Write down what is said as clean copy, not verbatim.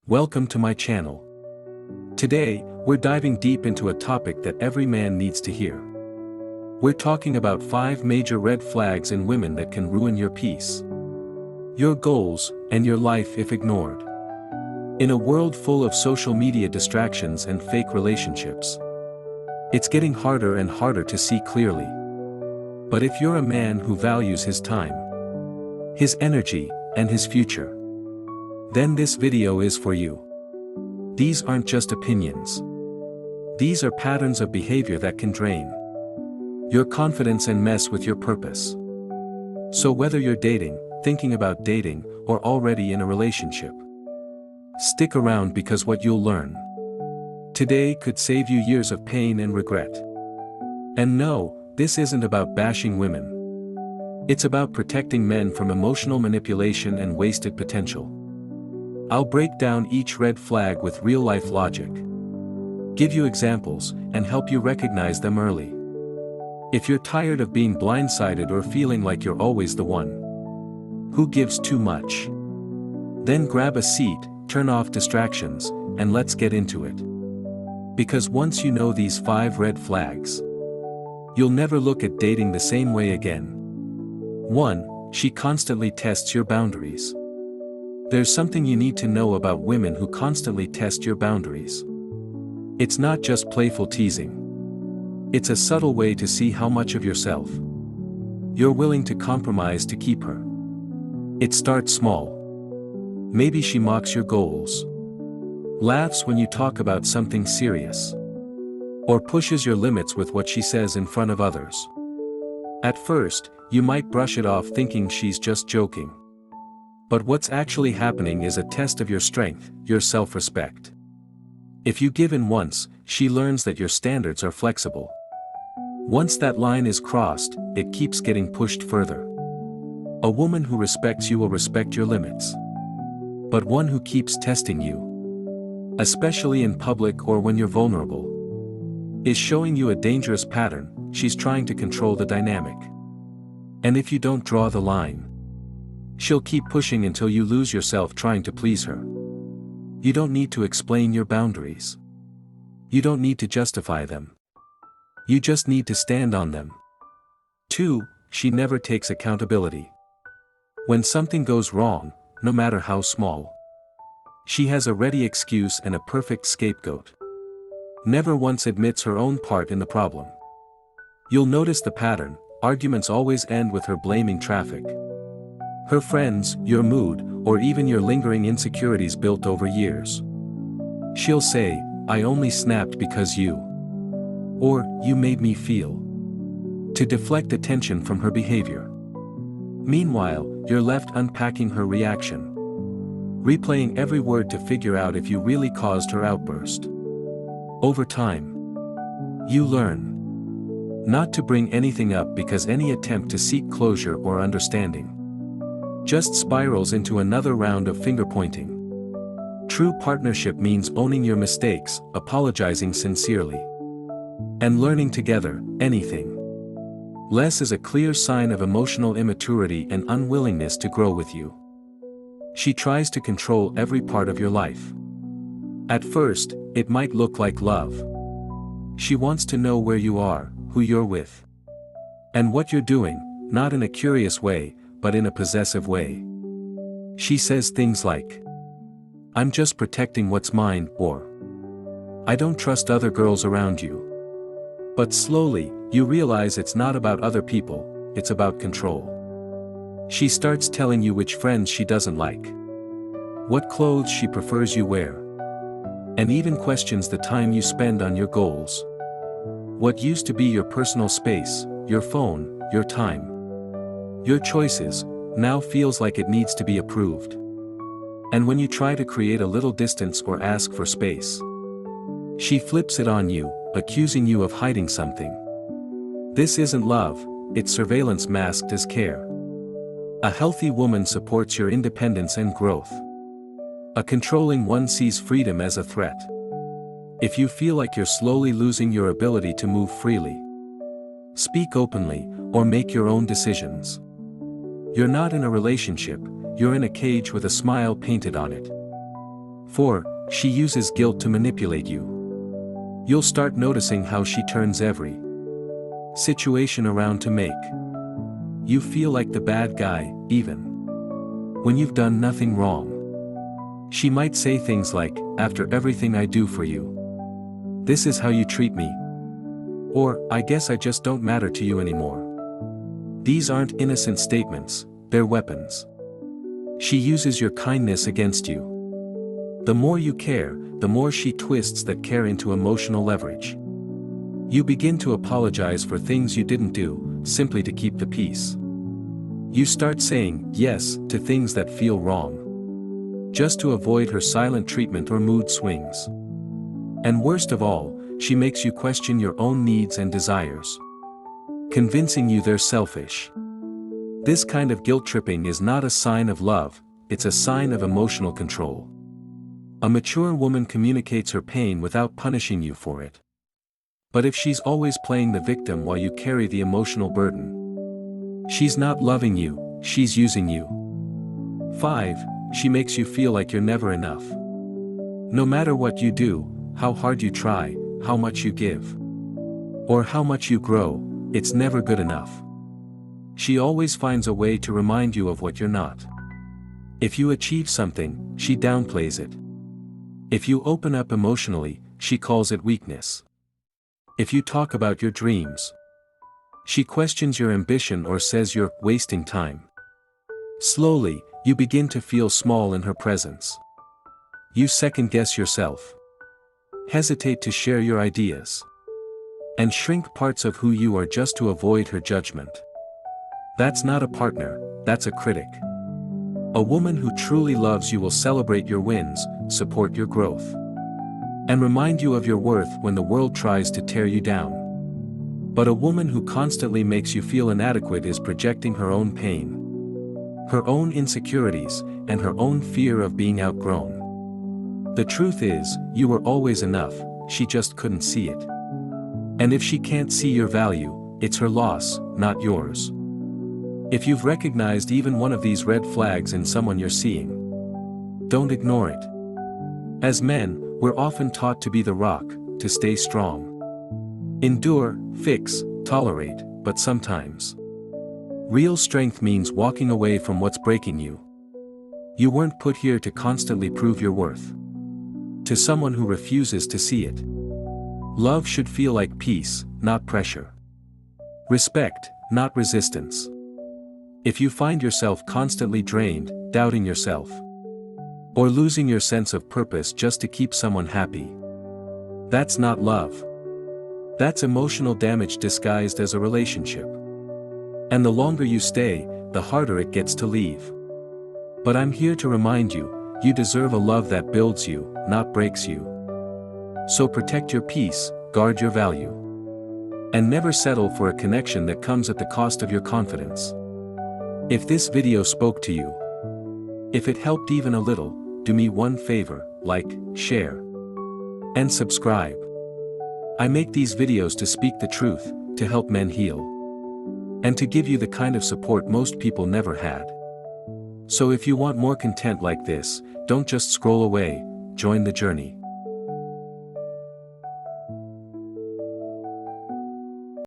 Welcome to my channel. Today, we're diving deep into a topic that every man needs to hear. We're talking about 5 major red flags in women that can ruin your peace, your goals, and your life if ignored. In a world full of social media distractions and fake relationships, it's getting harder and harder to see clearly. But if you're a man who values his time, his energy, and his future, then this video is for you. These aren't just opinions. These are patterns of behavior that can drain your confidence and mess with your purpose. So whether you're dating, thinking about dating, or already in a relationship, stick around because what you'll learn today could save you years of pain and regret. And no, this isn't about bashing women. It's about protecting men from emotional manipulation and wasted potential. I'll break down each red flag with real-life logic, give you examples, and help you recognize them early. If you're tired of being blindsided or feeling like you're always the one who gives too much, then grab a seat, turn off distractions, and let's get into it. Because once you know these 5 red flags, you'll never look at dating the same way again. 1. She constantly tests your boundaries. There's something you need to know about women who constantly test your boundaries. It's not just playful teasing. It's a subtle way to see how much of yourself you're willing to compromise to keep her. It starts small. Maybe she mocks your goals, laughs when you talk about something serious, or pushes your limits with what she says in front of others. At first, you might brush it off thinking she's just joking. But what's actually happening is a test of your strength, your self-respect. If you give in once, she learns that your standards are flexible. Once that line is crossed, it keeps getting pushed further. A woman who respects you will respect your limits. But one who keeps testing you, especially in public or when you're vulnerable, is showing you a dangerous pattern. She's trying to control the dynamic. And if you don't draw the line, she'll keep pushing until you lose yourself trying to please her. You don't need to explain your boundaries. You don't need to justify them. You just need to stand on them. 2. She never takes accountability. When something goes wrong, no matter how small, she has a ready excuse and a perfect scapegoat. Never once admits her own part in the problem. You'll notice the pattern. Arguments always end with her blaming traffic, her friends, your mood, or even your lingering insecurities built over years. She'll say, "I only snapped because you," or "you made me feel," to deflect attention from her behavior. Meanwhile, you're left unpacking her reaction, replaying every word to figure out if you really caused her outburst. Over time, you learn not to bring anything up because any attempt to seek closure or understanding just spirals into another round of finger-pointing. True partnership means owning your mistakes, apologizing sincerely, and learning together. Anything less is a clear sign of emotional immaturity and unwillingness to grow with you. She tries to control every part of your life. At first, it might look like love. She wants to know where you are, who you're with, and what you're doing, not in a curious way, but in a possessive way. She says things like, "I'm just protecting what's mine," or "I don't trust other girls around you." But slowly, you realize it's not about other people, it's about control. She starts telling you which friends she doesn't like, what clothes she prefers you wear, and even questions the time you spend on your goals. What used to be your personal space, your phone, your time, your choices, now feels like it needs to be approved. And when you try to create a little distance or ask for space, she flips it on you, accusing you of hiding something. This isn't love, it's surveillance masked as care. A healthy woman supports your independence and growth. A controlling one sees freedom as a threat. If you feel like you're slowly losing your ability to move freely, speak openly, or make your own decisions, you're not in a relationship, you're in a cage with a smile painted on it. 4. She uses guilt to manipulate you. You'll start noticing how she turns every situation around to make you feel like the bad guy, even when you've done nothing wrong. She might say things like, "After everything I do for you, this is how you treat me." Or, "I guess I just don't matter to you anymore." These aren't innocent statements, they're weapons. She uses your kindness against you. The more you care, the more she twists that care into emotional leverage. You begin to apologize for things you didn't do, simply to keep the peace. You start saying yes to things that feel wrong, just to avoid her silent treatment or mood swings. And worst of all, she makes you question your own needs and desires, convincing you they're selfish. This kind of guilt tripping is not a sign of love, it's a sign of emotional control. A mature woman communicates her pain without punishing you for it. But if she's always playing the victim while you carry the emotional burden, she's not loving you, she's using you. 5. She makes you feel like you're never enough. No matter what you do, how hard you try, how much you give, or how much you grow, it's never good enough. She always finds a way to remind you of what you're not. If you achieve something, she downplays it. If you open up emotionally, she calls it weakness. If you talk about your dreams, she questions your ambition or says you're wasting time. Slowly, you begin to feel small in her presence. You second-guess yourself, hesitate to share your ideas, and shrink parts of who you are just to avoid her judgment. That's not a partner, that's a critic. A woman who truly loves you will celebrate your wins, support your growth, and remind you of your worth when the world tries to tear you down. But a woman who constantly makes you feel inadequate is projecting her own pain, her own insecurities, and her own fear of being outgrown. The truth is, you were always enough, she just couldn't see it. And if she can't see your value, it's her loss, not yours. If you've recognized even one of these red flags in someone you're seeing, don't ignore it. As men, we're often taught to be the rock, to stay strong. Endure, fix, tolerate, but sometimes real strength means walking away from what's breaking you. You weren't put here to constantly prove your worth to someone who refuses to see it. Love should feel like peace, not pressure. Respect, not resistance. If you find yourself constantly drained, doubting yourself, or losing your sense of purpose just to keep someone happy, that's not love. That's emotional damage disguised as a relationship. And the longer you stay, the harder it gets to leave. But I'm here to remind you, you deserve a love that builds you, not breaks you. So protect your peace, guard your value, and never settle for a connection that comes at the cost of your confidence. If this video spoke to you, if it helped even a little, do me one favor, like, share, and subscribe. I make these videos to speak the truth, to help men heal, and to give you the kind of support most people never had. So if you want more content like this, don't just scroll away, join the journey.